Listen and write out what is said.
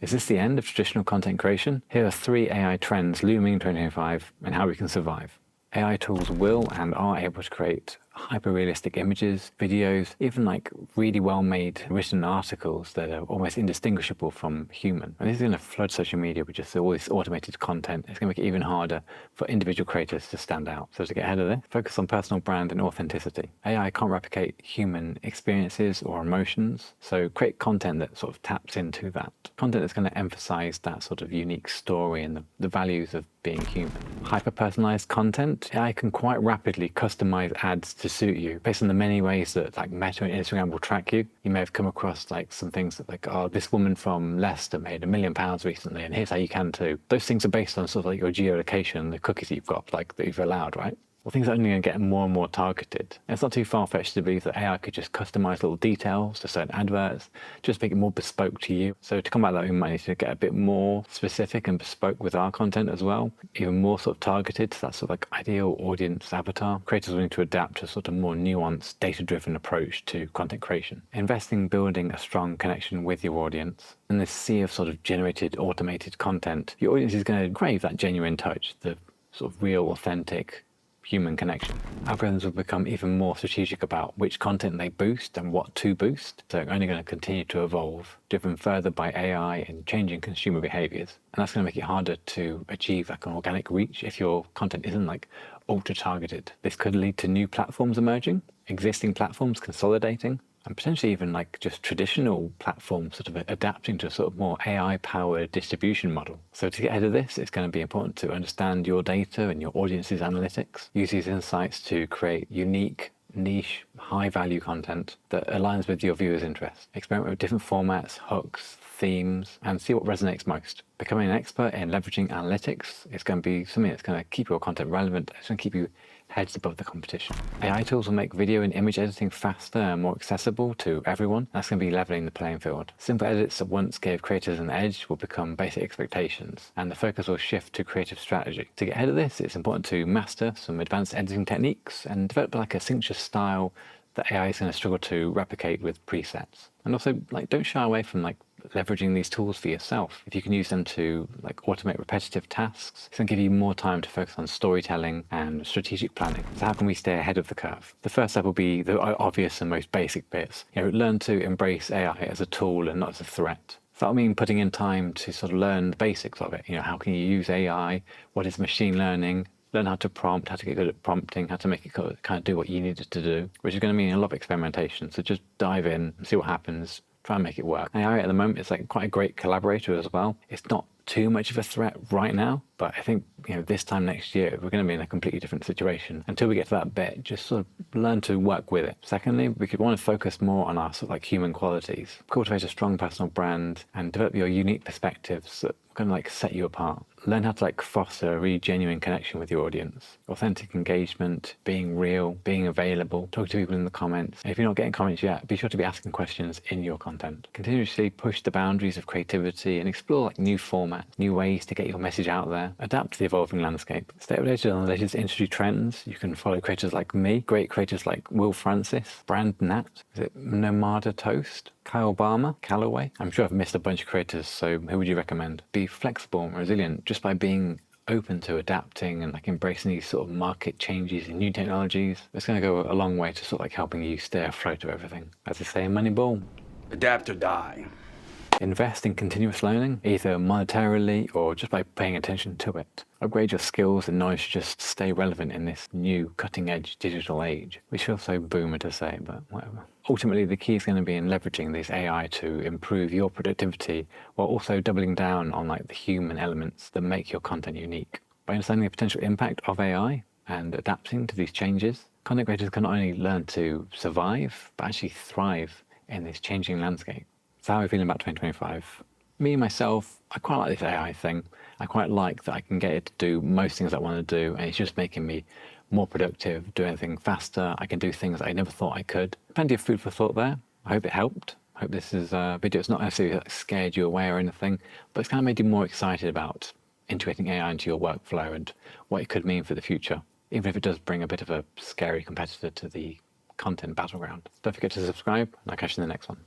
Is this the end of traditional content creation? Here are 3 AI trends looming in 2025 and how we can survive. AI tools will and are able to create hyper-realistic images, videos, even like really well-made written articles that are almost indistinguishable from human. And this is going to flood social media with just all this automated content. It's going to make it even harder for individual creators to stand out. So to get ahead of this, focus on personal brand and authenticity. AI can't replicate human experiences or emotions, so create content that sort of taps into that. Content that's going to emphasize that sort of unique story and the values of being human. Hyper-personalized content. AI can quite rapidly customize ads to suit you based on the many ways that like Meta and Instagram will track you. You may have come across like some things that like, oh, this woman from Leicester made £1 million recently, and here's how you can too. Those things are based on sort of like your geolocation, the cookies that you've got, like that you've allowed, right? Well, things are only going to get more and more targeted. And it's not too far-fetched to believe that AI could just customize little details to certain adverts, just make it more bespoke to you. So to combat that, we might need to get a bit more specific and bespoke with our content as well, even more sort of targeted to that sort of like ideal audience avatar. Creators will need to adapt to a sort of more nuanced, data-driven approach to content creation. Invest in building a strong connection with your audience. In this sea of sort of generated, automated content, your audience is going to crave that genuine touch, the sort of real, authentic, human connection. Algorithms will become even more strategic about which content they boost and what to boost. So they're only going to continue to evolve, driven further by AI and changing consumer behaviors. And that's going to make it harder to achieve like an organic reach if your content isn't like ultra targeted. This could lead to new platforms emerging, existing platforms consolidating, and potentially even like just traditional platforms sort of adapting to a sort of more AI-powered distribution model. So to get ahead of this, it's going to be important to understand your data and your audience's analytics. Use these insights to create unique, niche, high-value content that aligns with your viewers' interests. Experiment with different formats, hooks, themes, and see what resonates most. Becoming an expert in leveraging analytics is going to be something that's going to keep your content relevant. It's going to keep you heads above the competition. AI tools will make video and image editing faster and more accessible to everyone. That's going to be leveling the playing field. Simple edits that once gave creators an edge will become basic expectations, and the focus will shift to creative strategy. To get ahead of this, it's important to master some advanced editing techniques and develop like a signature style that AI is going to struggle to replicate with presets. And also, like, don't shy away from like leveraging these tools for yourself. If you can use them to like automate repetitive tasks, it's going to give you more time to focus on storytelling and strategic planning. So how can we stay ahead of the curve? The first step will be the obvious and most basic bits. Learn to embrace AI as a tool and not as a threat. So that'll mean putting in time to sort of learn the basics of it. How can you use AI? What is machine learning? Learn how to prompt, how to get good at prompting, how to make it kind of do what you need it to do, which is going to mean a lot of experimentation. So just dive in, see what happens, try and make it work. AI at the moment is like quite a great collaborator as well. It's not too much of a threat right now, but I think this time next year we're going to be in a completely different situation. Until we get to that bit, just sort of learn to work with it. Secondly, we could want to focus more on our sort of like human qualities. Cultivate a strong personal brand and develop your unique perspectives that are going to like set you apart. Learn how to like foster a really genuine connection with your audience. Authentic engagement, being real, being available, talk to people in the comments. And if you're not getting comments yet, be sure to be asking questions in your content. Continuously push the boundaries of creativity and explore like new formats, new ways to get your message out there. Adapt to the evolving landscape. Stay updated on the latest industry trends. You can follow creators like me, great creators like Will Francis, Brand Nat, is it Nomada Toast? Kyle Barmer, Callaway. I'm sure I've missed a bunch of creators, so who would you recommend? Be flexible and resilient just by being open to adapting and like embracing these sort of market changes and new technologies. It's going to go a long way to sort of like helping you stay afloat of everything. As they say in Moneyball, adapt or die. Invest in continuous learning, either monetarily or just by paying attention to it. Upgrade your skills and knowledge to just stay relevant in this new cutting-edge digital age, which feels so boomer to say, but whatever. Ultimately, the key is going to be in leveraging this AI to improve your productivity while also doubling down on like the human elements that make your content unique. By understanding the potential impact of AI and adapting to these changes, content creators can not only learn to survive, but actually thrive in this changing landscape. So how are we feeling about 2025? Me, myself, I quite like this AI thing. I quite like that I can get it to do most things I want to do, and it's just making me more productive, do anything faster. I can do things I never thought I could. Plenty of food for thought there. I hope it helped. I hope this is a video that's not necessarily scared you away or anything, but it's kind of made you more excited about integrating AI into your workflow and what it could mean for the future, even if it does bring a bit of a scary competitor to the content battleground. Don't forget to subscribe, and I'll catch you in the next one.